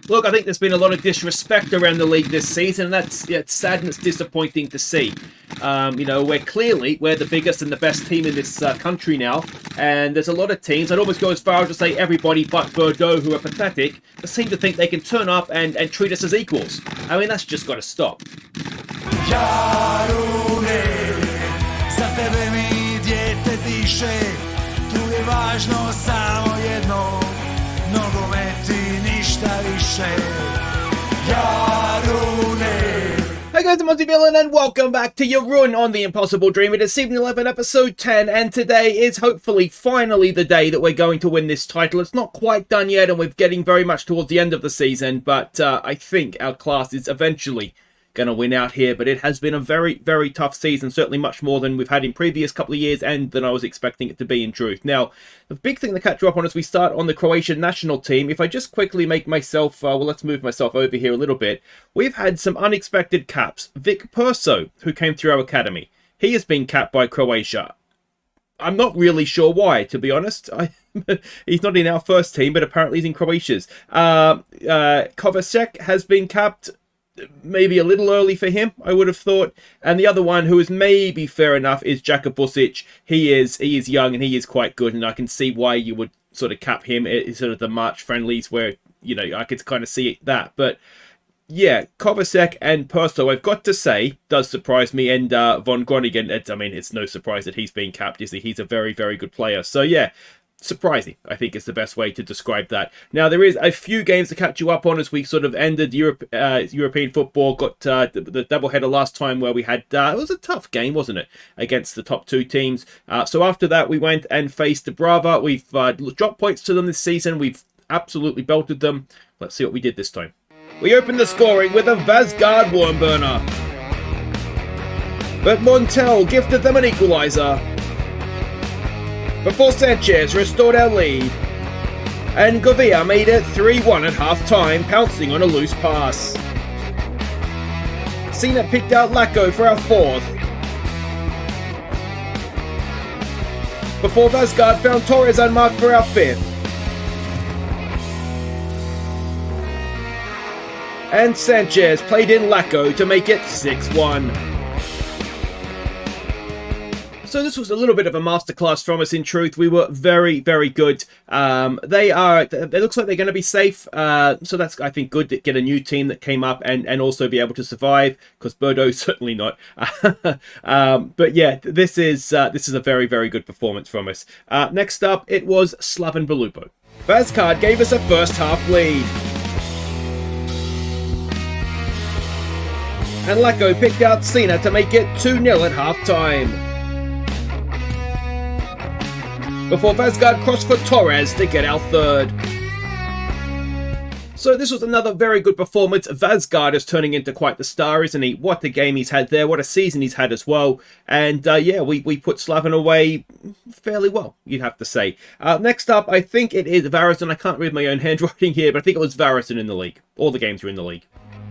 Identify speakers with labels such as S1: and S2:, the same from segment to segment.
S1: Look, I think there's been a lot of disrespect around the league this season, and that's it's sad and it's disappointing to see. We're the biggest and the best team in this country now, and there's a lot of teams, I'd almost go as far as to say everybody but Bordeaux, who are pathetic, that seem to think they can turn up and treat us as equals. I mean, that's just got to stop.
S2: Jarune, za tebe mi dijete diše, tu je važno samo jedno, nogomet i ništa više. Jarune.
S1: Hey guys, I'm Aussie Villain and welcome back to your run on The Impossible Dream. It is Season 11, Episode 10, and today is hopefully finally the day that we're going to win this title. It's not quite done yet, and we're getting very much towards the end of the season, but I think our class is eventually going to win out here. But it has been a very, very tough season, certainly much more than we've had in previous couple of years and than I was expecting it to be in truth. Now, the big thing to catch you up on as we start on the Croatian national team, if I just quickly make myself, let's move myself over here a little bit. We've had some unexpected caps. Vic Perso, who came through our academy, he has been capped by Croatia. I'm not really sure why, to be honest. He's not in our first team, but apparently he's in Croatia's. Kovacic has been capped. Maybe a little early for him, I would have thought. And the other one who is maybe fair enough is Jakubusic. He is young and he is quite good, and I can see why you would sort of cap him at sort of the March friendlies where, I could kind of see that. But yeah, Kovacic and Perso, I've got to say, does surprise me. And Von Groningen, it's no surprise that he's being capped, is he? He's a very, very good player. So yeah, surprising, I think, is the best way to describe that. Now, there is a few games to catch you up on as we sort of ended European football. Got the doubleheader last time where we had, it was a tough game, wasn't it, against the top two teams. So after that, we went and faced Brava. We've dropped points to them this season. We've absolutely belted them. Let's see what we did this time. We opened the scoring with a Vazgard Wormburner, but Montel gifted them an equaliser before Sanchez restored our lead, and Govia made it 3-1 at half-time, pouncing on a loose pass. Sina picked out Lacko for our fourth, before Vazgard found Torres unmarked for our fifth. And Sanchez played in Lacko to make it 6-1. So this was a little bit of a masterclass from us, in truth. We were very, very good. It looks like they're going to be safe. So that's, I think, good to get a new team that came up and also be able to survive, because Bordeaux certainly not. But yeah, this is a very, very good performance from us. Next up, it was Slaven Belupo. Vazcard gave us a first half lead, and Lacko picked out Sina to make it 2-0 at half-time, before Vazgard crossed for Torres to get our third. So this was another very good performance. Vazgard is turning into quite the star, isn't he? What a game he's had there. What a season he's had as well. And we put Slaven away fairly well, you'd have to say. Next up, I think it is Varison. I can't read my own handwriting here, but I think it was Varison in the league. All the games were in the league.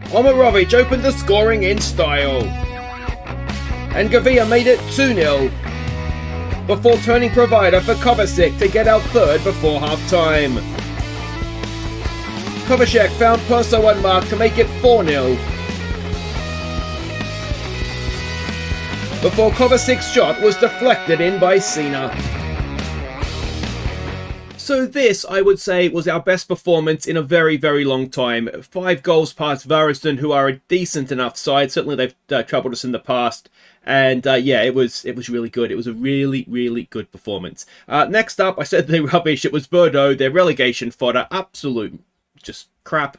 S1: Omarovic opened the scoring in style, and Govia made it 2-0. Before turning provider for Kovacic to get out third before half-time. Kovacic found Perso unmarked to make it 4-0. Before Kovacic's shot was deflected in by Sina. So this, I would say, was our best performance in a very, very long time. 5 goals past Varison, who are a decent enough side. Certainly they've troubled us in the past. And it was really good. It was a really, really good performance. Next up, I said they were rubbish. It was Bordeaux, their relegation fodder. Absolute just crap.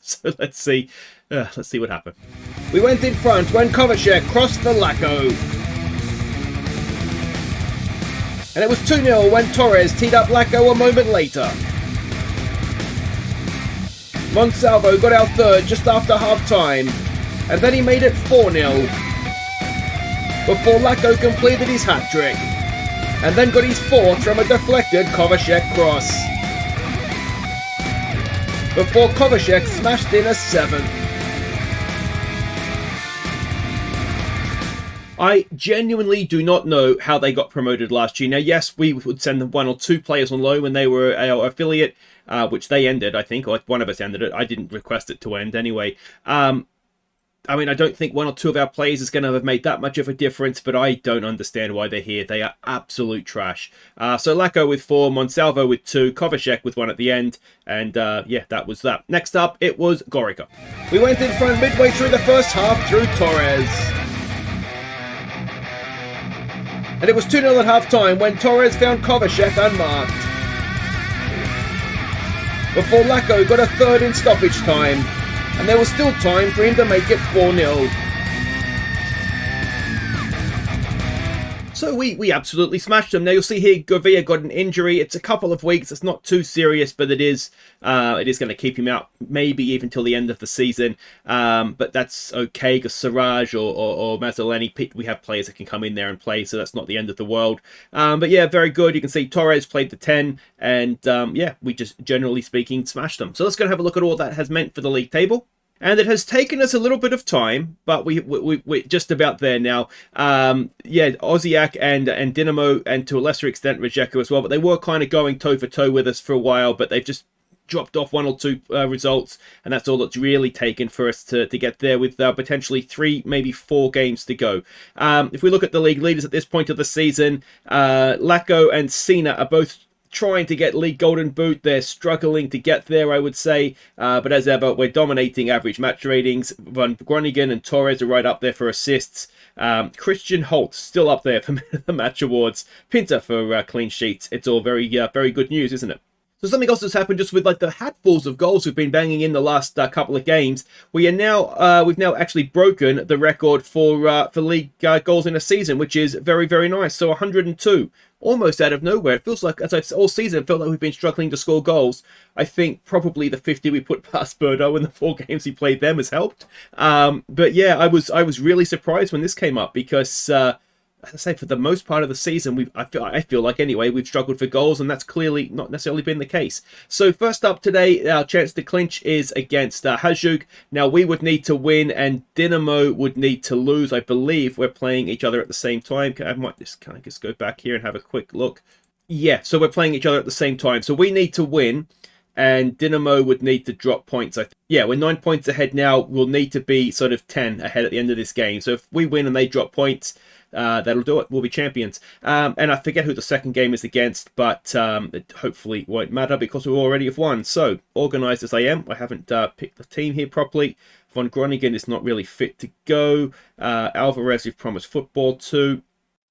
S1: So let's see what happened. We went in front when Kovacic crossed the Lacko, and it was 2-0 when Torres teed up Lacko a moment later. Monsalvo got our third just after half-time, and then he made it 4-0. Before Lacko completed his hat-trick, and then got his fourth from a deflected Kovacic cross. Before Kovacic smashed in a 7th. I genuinely do not know how they got promoted last year. Now, yes, we would send them 1 or 2 players on loan when they were our affiliate, which they ended, I think, or one of us ended it. I didn't request it to end anyway. I mean, I don't think one or two of our players is going to have made that much of a difference, but I don't understand why they're here. They are absolute trash. So Lacko with 4, Monsalvo with 2, Kovacic with 1 at the end, and yeah, that was that. Next up, it was Gorica. We went in front midway through the first half through Torres. And it was 2-0 at half-time when Torres found Kovacic unmarked, before Lacko got a third in stoppage time. And there was still time for him to make it 4-0. So we absolutely smashed them. Now you'll see here Govia got an injury. It's a couple of weeks. It's not too serious, but it is going to keep him out maybe even till the end of the season. But that's okay because Siraj or Mazzoleni, we have players that can come in there and play, so that's not the end of the world. But yeah, very good. You can see Torres played the 10, and yeah, we just generally speaking smashed them. So let's go and have a look at all that has meant for the league table. And it has taken us a little bit of time, but we're just about there now. Yeah, Osijek and Dinamo, and to a lesser extent Rijeka as well, but they were kind of going toe-for-toe with us for a while, but they've just dropped off 1 or 2 results, and that's all that's really taken for us to get there, with potentially 3, maybe 4 games to go. If we look at the league leaders at this point of the season, Lacko and Sina are both trying to get league golden boot. They're struggling to get there, I would say, but as ever, we're dominating average match ratings. Van Groningen and Torres are right up there for assists. Christian Holt still up there for the match awards. Pinter for clean sheets. It's all very good news, isn't it? So something else has happened just with like the hatfuls of goals we've been banging in the last couple of games. We've now actually broken the record for league goals in a season, which is very, very nice. So 102, almost out of nowhere. It feels like, as I've all season, it felt like we've been struggling to score goals. I think probably the 50 we put past Birdo in the 4 games he played them has helped. But yeah, I was really surprised when this came up because, as I say, for the most part of the season, I feel like anyway, we've struggled for goals, and that's clearly not necessarily been the case. So first up today, our chance to clinch is against Hajduk. Now we would need to win, and Dinamo would need to lose. I believe we're playing each other at the same time. I might just kind of just go back here and have a quick look. Yeah, so we're playing each other at the same time. So we need to win, and Dinamo would need to drop points. Yeah, we're 9 points ahead now. We'll need to be sort of 10 ahead at the end of this game. So if we win and they drop points, that'll do it. We'll be champions. And I forget who the second game is against, but it hopefully won't matter because we already have won. So, organised as I am, I haven't picked the team here properly. Von Groningen is not really fit to go. Alvarez, we've promised football to.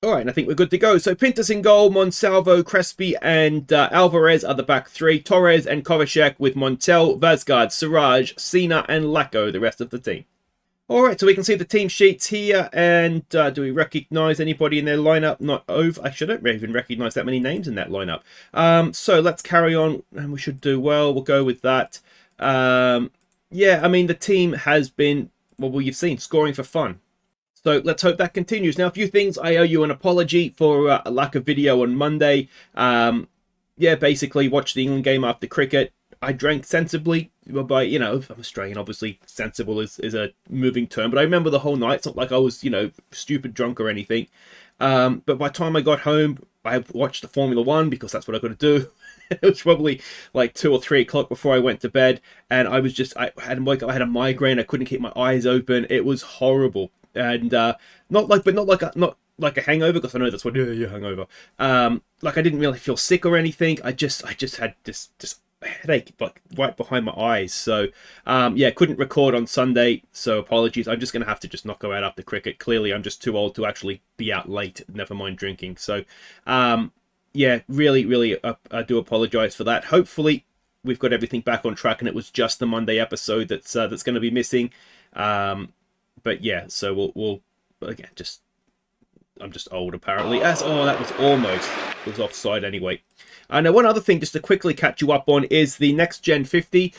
S1: All right, and I think we're good to go. So Pintus in goal, Monsalvo, Crespi, and Alvarez are the back 3. Torres and Kovacic with Montel, Vazgard, Siraj, Sina, and Lacko, the rest of the team. All right, so we can see the team sheets here, and do we recognise anybody in their lineup? Not over. I shouldn't even recognise that many names in that lineup. So let's carry on, and we should do well. We'll go with that. Yeah, I mean, the team has been, well, you've seen, scoring for fun. So let's hope that continues. Now, a few things. I owe you an apology for a lack of video on Monday. Yeah, basically, watched the England game after cricket. I drank sensibly, by, you know, I'm Australian, obviously sensible is a moving term, but I remember the whole night. It's not like I was, you know, stupid drunk or anything. But by the time I got home, I watched the Formula 1 because that's what I've got to do. It was probably like 2 or 3 o'clock before I went to bed, and I had a migraine. I couldn't keep my eyes open. It was horrible, and not like a hangover, because I know that's what you're hungover. Like I didn't really feel sick or anything. I just had this headache like right behind my eyes. So yeah, couldn't record on Sunday, so apologies. I'm just gonna have to just not go out after cricket. Clearly I'm just too old to actually be out late, never mind drinking. So yeah, really I do apologize for that. Hopefully we've got everything back on track, and it was just the Monday episode that's going to be missing. But yeah, so we'll again, I'm just old apparently. That was almost, it was offside anyway. Now, one other thing just to quickly catch you up on is the Next Gen 50.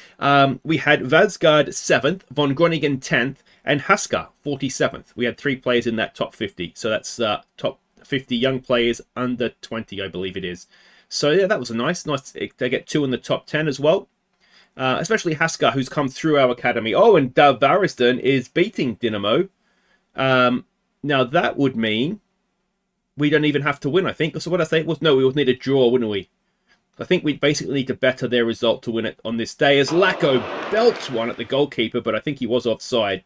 S1: We had Vazgard 7th, Von Groningen 10th, and Haska 47th. We had 3 players in that top 50. So that's top 50 young players under 20, I believe it is. So yeah, that was nice. They get 2 in the top 10 as well. Especially Haska, who's come through our academy. Oh, and Variston is beating Dinamo. Now, that would mean we don't even have to win, I think. So what I say was, no, we would need a draw, wouldn't we? I think we basically need to better their result to win it on this day, as Lacko belts one at the goalkeeper, but I think he was offside.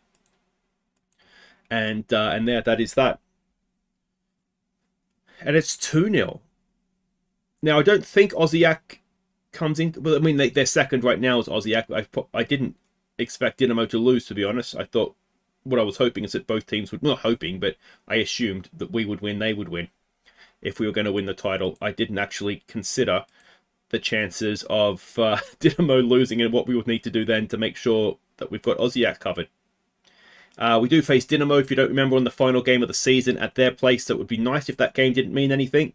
S1: And there, that is that. And it's 2-0. Now, I don't think Osijek comes in. Well, I mean, they're second right now is Osijek. I didn't expect Dinamo to lose, to be honest. I thought what I was hoping is that both teams would, not hoping, but I assumed that we would win, they would win. If we were going to win the title, I didn't actually consider the chances of Dinamo losing and what we would need to do then to make sure that we've got Osijek covered. We do face Dinamo, if you don't remember, on the final game of the season at their place. So it would be nice if that game didn't mean anything.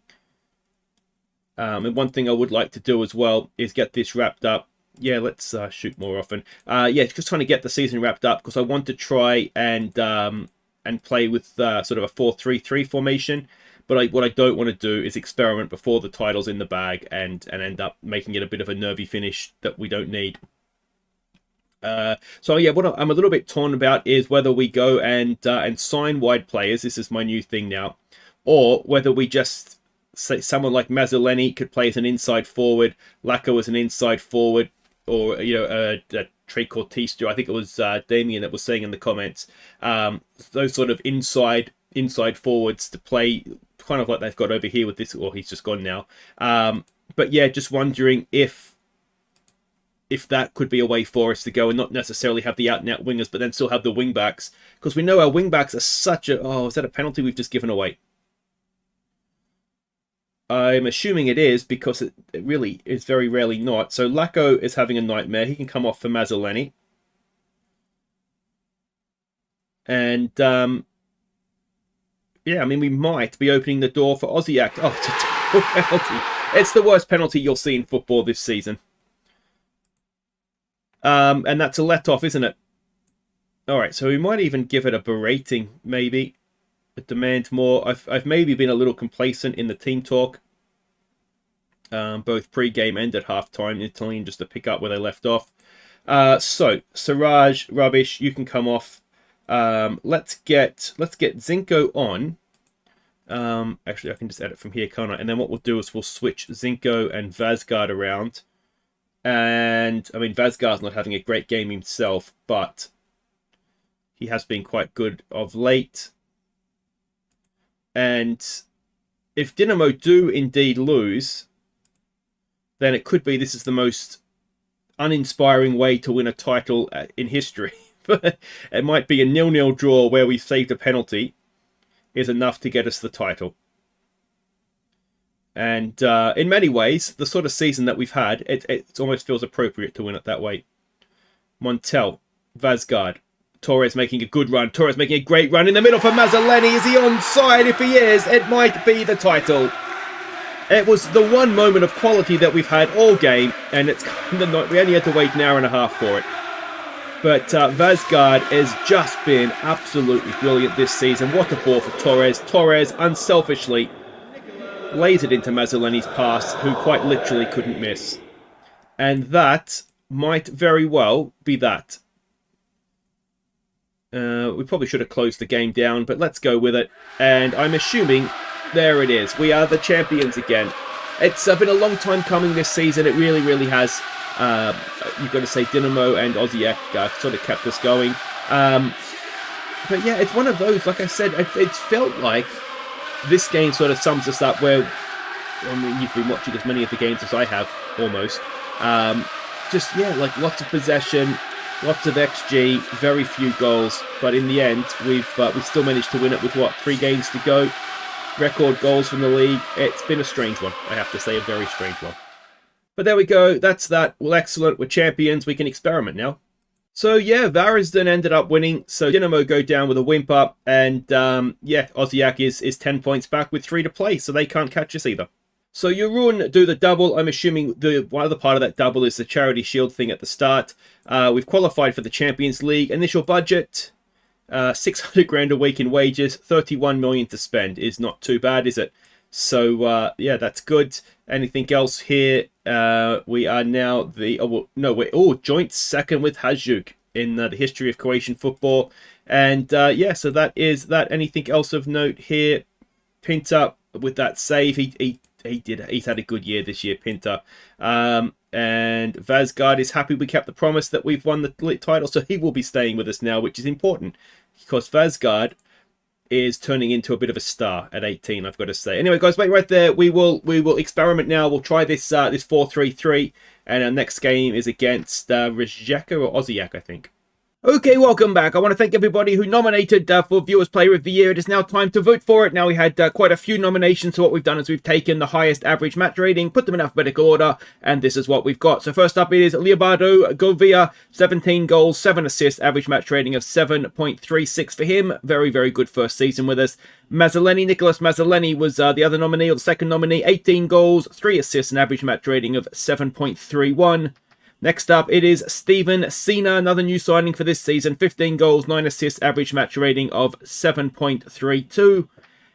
S1: And one thing I would like to do as well is get this wrapped up. Yeah, let's shoot more often. Yeah, just trying to get the season wrapped up because I want to try and play with sort of a 4-3-3 formation. But what I don't want to do is experiment before the title's in the bag and end up making it a bit of a nervy finish that we don't need. So yeah, what I'm a little bit torn about is whether we go and sign wide players. This is my new thing now, or whether we just say someone like Mazzoleni could play as an inside forward, Lacko as an inside forward, or trequartista. I think it was Damien that was saying in the comments. Those sort of inside forwards to play, kind of like they've got over here with this. Or he's just gone now. But yeah, just wondering if that could be a way for us to go and not necessarily have the out-and-out wingers, but then still have the wing-backs. Because we know our wing-backs are such a... Oh, is that a penalty we've just given away? I'm assuming it is, because it really is very rarely not. So Lacko is having a nightmare. He can come off for Mazzoleni. And, yeah, I mean, we might be opening the door for Osijek. Oh, it's a terrible penalty. It's the worst penalty you'll see in football this season. And that's a let-off, isn't it? Alright, so we might even give it a berating, maybe. Demand more. I've maybe been a little complacent in the team talk. Both pre-game and at half-time. Italian just to pick up where they left off. So, Siraj, rubbish, you can come off. Let's get Zinko on. Actually, I can just edit from here, can't I? And then what we'll do is we'll switch Zinko and Vazgard around. And, I mean, Vazgard's not having a great game himself, but he has been quite good of late. And if Dinamo do indeed lose, then it could be this is the most uninspiring way to win a title in history. It might be a 0-0 draw where we saved a penalty is enough to get us the title. And in many ways, the sort of season that we've had, it almost feels appropriate to win it that way. Montel, Vazgard, Torres making a good run. Torres making a great run in the middle for Mazzoleni. Is he onside? If he is, it might be the title. It was the one moment of quality that we've had all game, and it's kind of not. We only had to wait an hour and a half for it. But Vazgard has just been absolutely brilliant this season. What a ball for Torres. Torres unselfishly lays it into Mazzoleni's pass, who quite literally couldn't miss. And that might very well be that. We probably should have closed the game down, but let's go with it. And I'm assuming, there it is. We are the champions again. It's been a long time coming this season. It really, really has. You've got to say Dinamo and Osijek sort of kept us going. But yeah, it's one of those, like I said, it's felt like this game sort of sums us up where, I mean, you've been watching as many of the games as I have, almost. Just, yeah, like lots of possession, lots of XG, very few goals. But in the end, we've still managed to win it with, 3 games to go. Record goals from the league. It's been a strange one, I have to say, a very strange one. But there we go, that's that. Well, excellent, we're champions, we can experiment now. So yeah, Varazden ended up winning, so Dinamo go down with a whimper, and yeah, Osijek is 10 points back with 3 to play, so they can't catch us either. So Jarun do the double. I'm assuming one other part of that double is the Charity Shield thing at the start. We've qualified for the Champions League. Initial budget, 600 grand a week in wages, 31 million to spend. Is not too bad, is it? So yeah, that's good. Anything else here? We are now we're joint second with Hajduk in the history of Croatian football. And yeah, so that is that. Anything else of note here? Pinta with that save, he He's had a good year this year, Pinter. And Vazgard is happy we kept the promise that we've won the title, so he will be staying with us now, which is important because Vazgard is turning into a bit of a star at 18, I've got to say. Anyway, guys, wait right there. We will experiment now. We'll try this 4-3-3, and our next game is against Rijeka or Osijek, I think. Okay, welcome back. I want to thank everybody who nominated for Viewers Player of the Year. It is now time to vote for it. Now, we had quite a few nominations, so what we've done is we've taken the highest average match rating, put them in alphabetical order, and this is what we've got. So first up, it is Leobardo Govia, 17 goals, 7 assists, average match rating of 7.36 for him. Very, very good first season with us. Mazzoleni, Nicholas Mazzoleni was the other nominee, or the second nominee, 18 goals, 3 assists, an average match rating of 7.31. Next up, it is Steven Sina, another new signing for this season. 15 goals, 9 assists, average match rating of 7.32.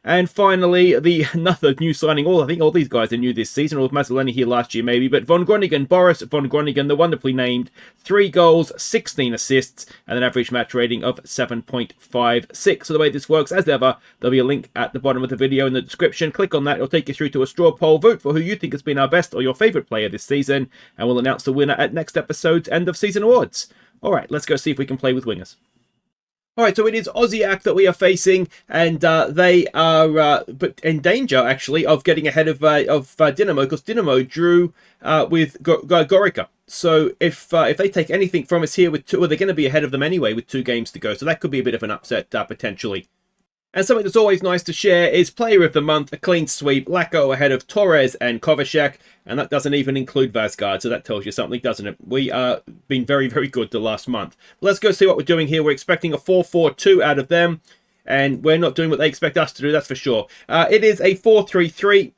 S1: And finally, another new signing. I think all these guys are new this season, or Mazzoleni here last year maybe. But Von Groningen, Boris Von Groningen, the wonderfully named. 3 goals, 16 assists, and an average match rating of 7.56. So the way this works, as ever, there'll be a link at the bottom of the video in the description. Click on that. It'll take you through to a straw poll. Vote for who you think has been our best or your favourite player this season. And we'll announce the winner at next episode's end of season awards. All right, let's go see if we can play with wingers. Alright, so it is Osijek that we are facing, and they are but in danger, actually, of getting ahead of Dinamo, because Dinamo drew with Gorica. So if they take anything from us here with 2, well, they're going to be ahead of them anyway with 2 games to go, so that could be a bit of an upset, potentially. And something that's always nice to share is Player of the Month, a clean sweep, Lacko ahead of Torres and Kovacic, and that doesn't even include Vazgard, so that tells you something, doesn't it? We are been very, very good the last month. Let's go see what we're doing here. We're expecting a 4-4-2 out of them, and we're not doing what they expect us to do, that's for sure. It is a 4-3-3.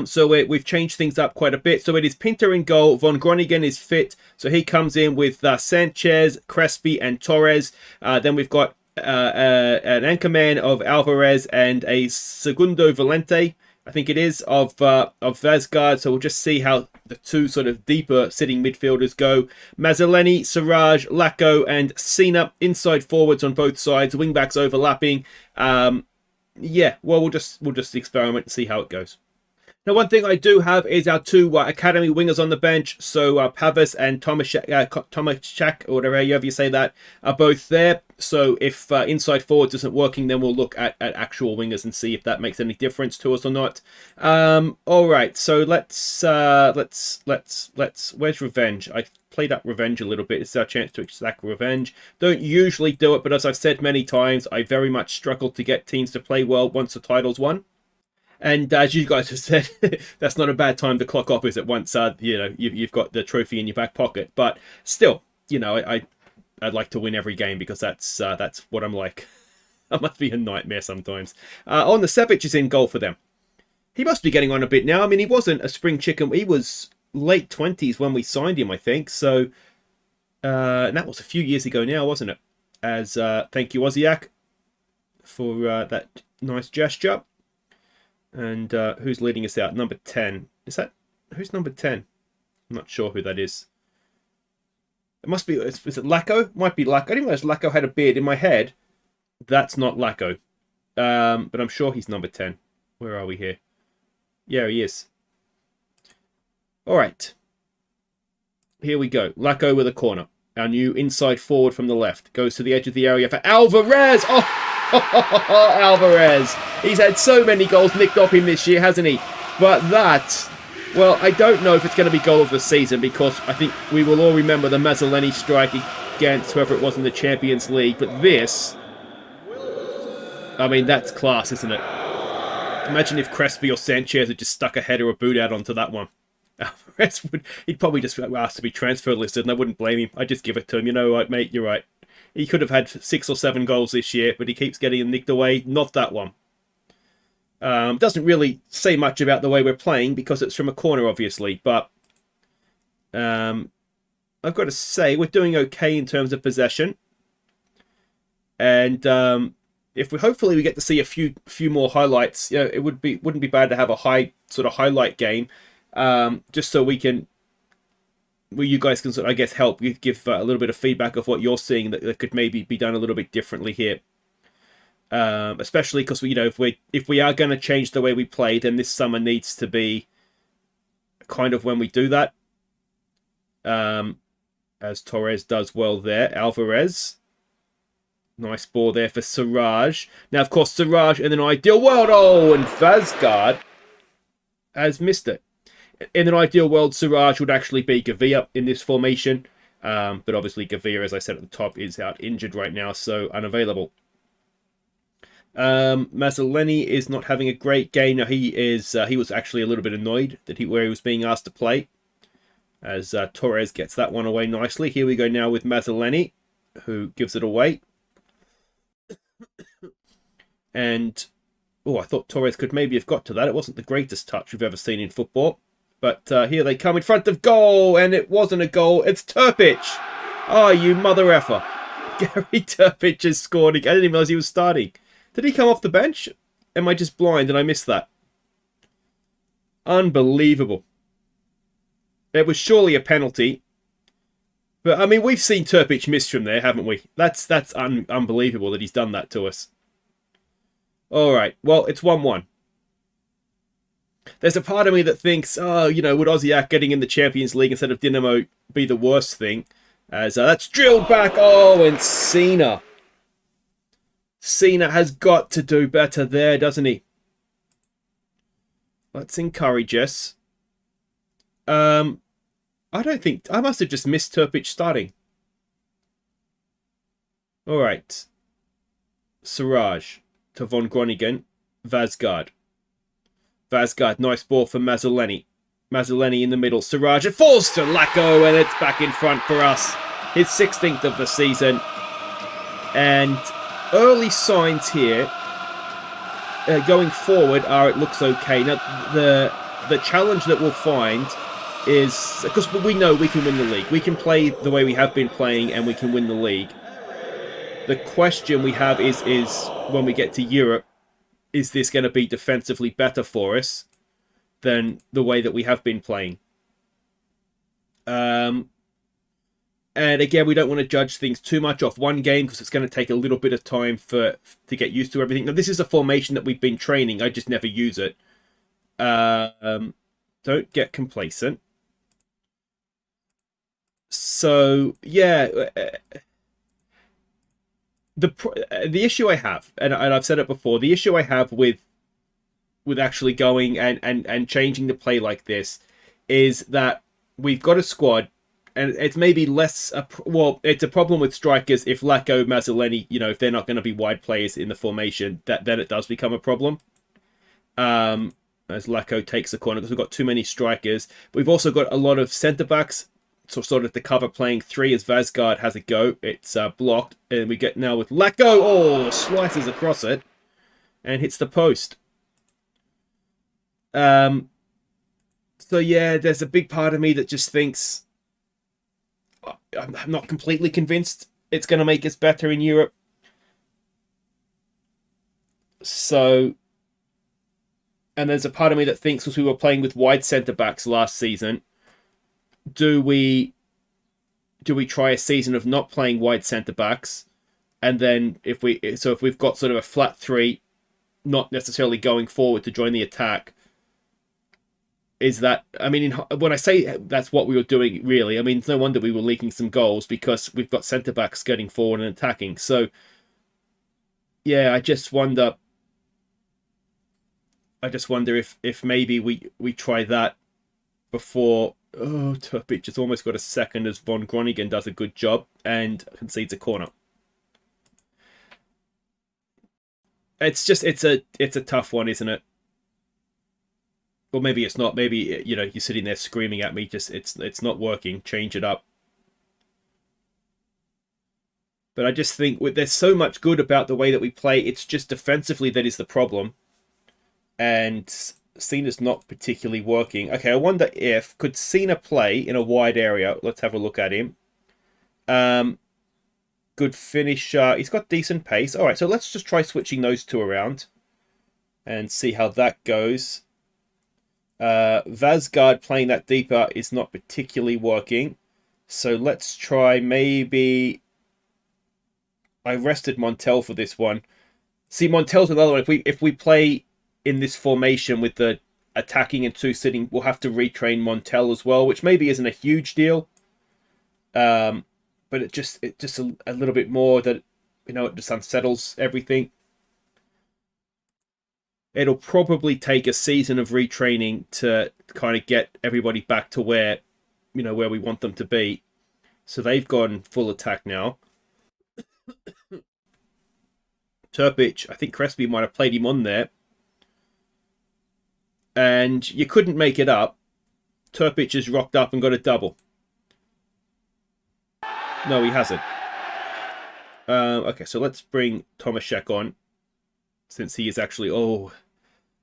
S1: So we've changed things up quite a bit. So it is Pinter in goal. Von Groningen is fit, so he comes in with Sanchez, Crespi, and Torres. Then we've got an anchorman of Alvarez and a Segundo Valente, I think it is, of Vazgard. So we'll just see how the 2 sort of deeper sitting midfielders go. Mazzoleni, Siraj, Lacko, and Sina, inside forwards on both sides, wing backs overlapping. Yeah, well, we'll just experiment and see how it goes. Now, one thing I do have is our 2 academy wingers on the bench. So Pavas and Tomaszak, or whatever you say that, are both there. So if inside forwards isn't working, then we'll look at actual wingers and see if that makes any difference to us or not. All right, so let's. Where's Revenge? I played up Revenge a little bit. It's our chance to stack Revenge. Don't usually do it, but as I've said many times, I very much struggle to get teams to play well once the title's won. And as you guys have said, that's not a bad time to clock off, is it? Once you've got the trophy in your back pocket. But still, I'd like to win every game because that's what I'm like. I must be a nightmare sometimes. On the Savic is in goal for them. He must be getting on a bit now. I mean, he wasn't a spring chicken. He was late 20s when we signed him, I think. So and that was a few years ago now, wasn't it? As thank you, Osijek, for that nice gesture. And who's leading us out? Number 10. Who's number 10? I'm not sure who that is. It must be, is it Lacko? Might be Lacko. I didn't realize Lacko had a beard in my head. That's not Lacko. But I'm sure he's number 10. Where are we here? Yeah, he is. All right. Here we go. Lacko with a corner. Our new inside forward from the left. Goes to the edge of the area for Alvarez. Oh! Alvarez. He's had so many goals nicked off him this year, hasn't he? But that, well, I don't know if it's going to be goal of the season, because I think we will all remember the Mazzoleni strike against whoever it was in the Champions League. But this, I mean, that's class, isn't it? Imagine if Crespi or Sanchez had just stuck a header or boot out onto that one. Alvarez he'd probably just ask to be transfer listed, and I wouldn't blame him. I'd just give it to him. You know what, mate, you're right. He could have had 6 or 7 goals this year, but he keeps getting them nicked away. Not that one. Doesn't really say much about the way we're playing because it's from a corner, obviously. But I've got to say we're doing okay in terms of possession. And if hopefully we get to see a few more highlights, it wouldn't be bad to have a high sort of highlight game, just so we can. Well, you guys can, I guess, help give a little bit of feedback of what you're seeing that could maybe be done a little bit differently here. Especially because if we are going to change the way we play, then this summer needs to be kind of when we do that. As Torres does well there. Alvarez. Nice ball there for Siraj. Now, of course, Siraj in an ideal world. Oh, and Vazgard has missed it. In an ideal world, Siraj would actually be Gavia in this formation. But obviously, Gavia, as I said at the top, is out injured right now, so unavailable. Mazzoleni is not having a great game. Now, he was actually a little bit annoyed where he was being asked to play. As Torres gets that one away nicely. Here we go now with Mazzoleni, who gives it away. And, I thought Torres could maybe have got to that. It wasn't the greatest touch we've ever seen in football. But here they come in front of goal, and it wasn't a goal. It's Turpic. Oh, you mother effer. Gary Turpic has scored. I didn't even realize he was starting. Did he come off the bench? Am I just blind and I missed that? Unbelievable. It was surely a penalty. But, I mean, we've seen Turpic miss from there, haven't we? That's unbelievable that he's done that to us. All right, well, it's 1-1. There's a part of me that thinks, would Osijek getting in the Champions League instead of Dinamo be the worst thing? As that's drilled back. Oh, and Cena. Cena has got to do better there, doesn't he? Let's encourage us. I don't think... I must have just missed Turpic starting. All right. Siraj to Von Groningen. Vazgard. Vazgard, nice ball for Mazzoleni. Mazzoleni in the middle. Siraj, it falls to Lacko, and it's back in front for us. His 16th of the season. And early signs here going forward are it looks okay. Now, the challenge that we'll find is, because we know we can win the league. We can play the way we have been playing, and we can win the league. The question we have is when we get to Europe, is this going to be defensively better for us than the way that we have been playing? And again, we don't want to judge things too much off one game because it's going to take a little bit of time to get used to everything. Now, this is a formation that we've been training. I just never use it. Don't get complacent. So, yeah... The issue I have, and I've said it before, the issue I have with actually going and changing the play like this is that we've got a squad, and it's maybe less... it's a problem with strikers if Lacko, Mazzoleni, if they're not going to be wide players in the formation, then it does become a problem. As Lacko takes the corner, because we've got too many strikers. But we've also got a lot of centre-backs, so sort of the cover playing three as Vazgard has a go. It's blocked. And we get now with Lacko. Oh, slices across it. And hits the post. So yeah, there's a big part of me that just thinks... I'm not completely convinced it's going to make us better in Europe. So... And there's a part of me that thinks, because we were playing with wide centre-backs last season... Do we try a season of not playing wide centre backs, and then if we've got sort of a flat three, not necessarily going forward to join the attack, is that, I mean, when I say that's what we were doing, really, I mean, it's no wonder we were leaking some goals because we've got centre backs getting forward and attacking. So, yeah, I just wonder if maybe we try that before. Oh, Turpic has almost got a second as Von Groningen does a good job and concedes a corner. It's a tough one, isn't it? Or maybe it's not. Maybe, you're sitting there screaming at me, just it's not working. Change it up. But I just think there's so much good about the way that we play. It's just defensively that is the problem. And Cena's not particularly working. Okay, I wonder could Cena play in a wide area? Let's have a look at him. Good finisher. He's got decent pace. All right, so let's just try switching those two around and see how that goes. Vazgard playing that deeper is not particularly working. So let's try maybe... I rested Montel for this one. See, Montel's another one. If we play in this formation with the attacking and 2 sitting, we'll have to retrain Montel as well, which maybe isn't a huge deal. But it just a little bit more that, you know, it just unsettles everything. It'll probably take a season of retraining to kind of get everybody back to where, you know, where we want them to be. So they've gone full attack now. Turpic, I think Crespi might have played him on there. And you couldn't make it up. Turpic has rocked up and got a double. No, he hasn't. Okay, so let's bring Tomaszek on. Since he is actually... Oh,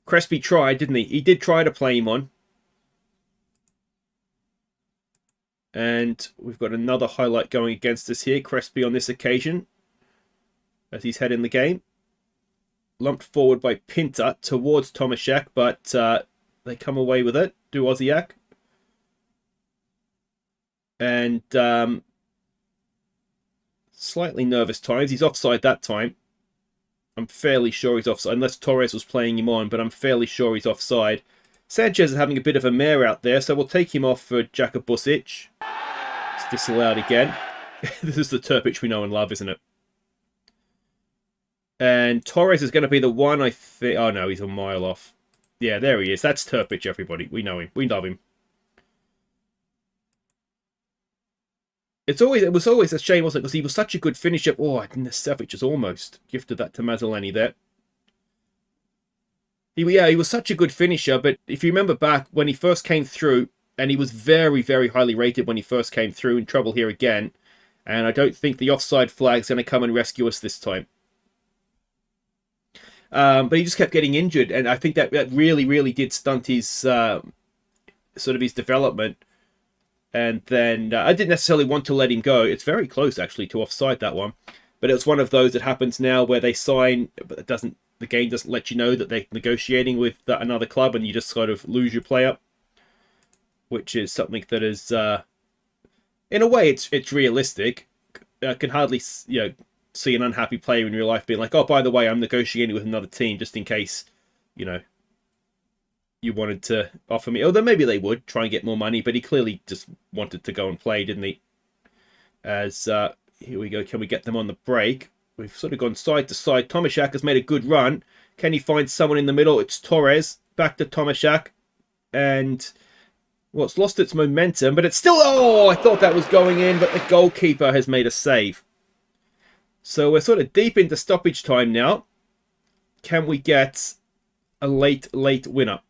S1: Crespi tried, didn't he? He did try to play him on. And we've got another highlight going against us here. Crespi on this occasion, as he's head in the game. Lumped forward by Pinta towards Tomaszek, but they come away with it. Do Osijek. And slightly nervous times. He's offside that time. I'm fairly sure he's offside, unless Torres was playing him on, but I'm fairly sure he's offside. Sanchez is having a bit of a mare out there, so we'll take him off for Jakub Busic. It's disallowed again. This is the Turpic we know and love, isn't it? And Torres is going to be the one, I think... Oh, no, he's a mile off. Yeah, there he is. That's Turpic, everybody. We know him. We love him. It was always a shame, wasn't it? Because he was such a good finisher. Oh, Nesevic has almost gifted that to Mazzoleni there. He was such a good finisher, but if you remember back when he first came through, and he was very, very highly rated when he first came through, in trouble here again, and I don't think the offside flag's going to come and rescue us this time. But he just kept getting injured, and I think that really, really did stunt his sort of his development. And then I didn't necessarily want to let him go. It's very close, actually, to offside, that one. But it's one of those that happens now where they sign, but the game doesn't let you know that they're negotiating with another club, and you just sort of lose your player. Which is something that is, in a way, it's realistic. I can hardly, see an unhappy player in real life being like, oh, by the way, I'm negotiating with another team just in case, you wanted to offer me. Although maybe they would try and get more money, but he clearly just wanted to go and play, didn't he? As here we go. Can we get them on the break? We've sort of gone side to side. Tomaszek has made a good run. Can he find someone in the middle? It's Torres. Back to Tomaszek. And, well, it's lost its momentum, but it's still... Oh, I thought that was going in, but the goalkeeper has made a save. So we're sort of deep into stoppage time now. Can we get a late winner?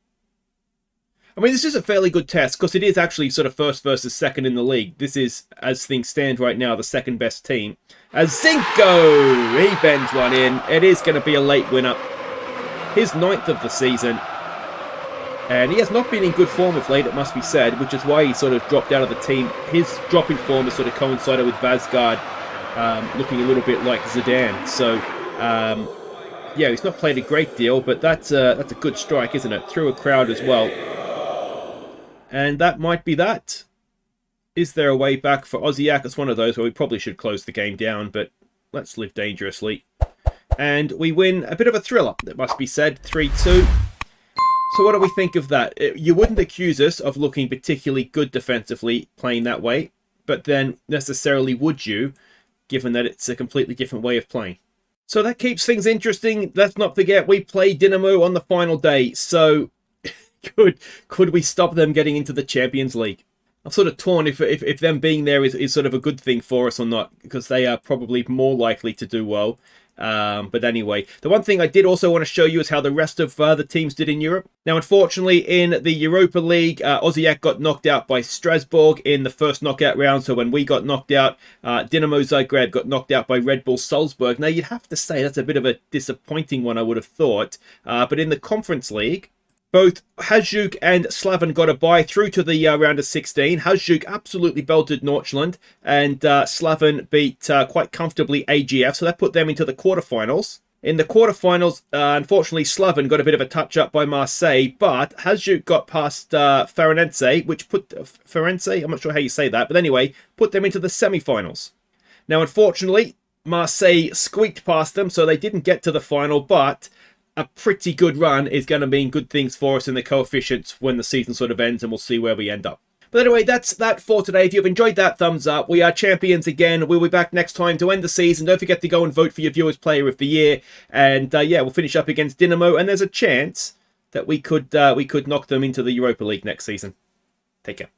S1: I mean, this is a fairly good test because it is actually sort of first versus second in the league. This is, as things stand right now, the second best team. As Zinko, he bends one in. It is going to be a late winner. His 9th of the season. And he has not been in good form of late, it must be said, which is why he sort of dropped out of the team. His drop in form has sort of coincided with Vazgard looking a little bit like Zidane. So, yeah, he's not played a great deal, but that's a good strike, isn't it? Through a crowd as well. And that might be that. Is there a way back for Osijek? It's one of those where we probably should close the game down, but let's live dangerously. And we win a bit of a thriller, it must be said, 3-2. So what do we think of that? You wouldn't accuse us of looking particularly good defensively playing that way, but then necessarily would you, given that it's a completely different way of playing? So that keeps things interesting. Let's not forget we play Dinamo on the final day, so... Could we stop them getting into the Champions League? I'm sort of torn if them being there is sort of a good thing for us or not, because they are probably more likely to do well. But anyway, the one thing I did also want to show you is how the rest of the teams did in Europe. Now, unfortunately, in the Europa League, Osijek got knocked out by Strasbourg in the first knockout round. So when we got knocked out, Dinamo Zagreb got knocked out by Red Bull Salzburg. Now, you'd have to say that's a bit of a disappointing one, I would have thought. But in the Conference League, both Hajduk and Slaven got a bye through to the round of 16. Hajduk absolutely belted Nordsjælland, and Slaven beat quite comfortably AGF, so that put them into the quarterfinals. In the quarterfinals, unfortunately, Slaven got a bit of a touch-up by Marseille, but Hajduk got past Farense, which put... Farense? I'm not sure how you say that, but anyway, put them into the semi-finals. Now, unfortunately, Marseille squeaked past them, so they didn't get to the final, but a pretty good run is going to mean good things for us in the coefficients when the season sort of ends, and we'll see where we end up. But anyway, that's that for today. If you've enjoyed that, thumbs up. We are champions again. We'll be back next time to end the season. Don't forget to go and vote for your Viewers Player of the Year. And yeah, we'll finish up against Dinamo, and there's a chance that we could knock them into the Europa League next season. Take care.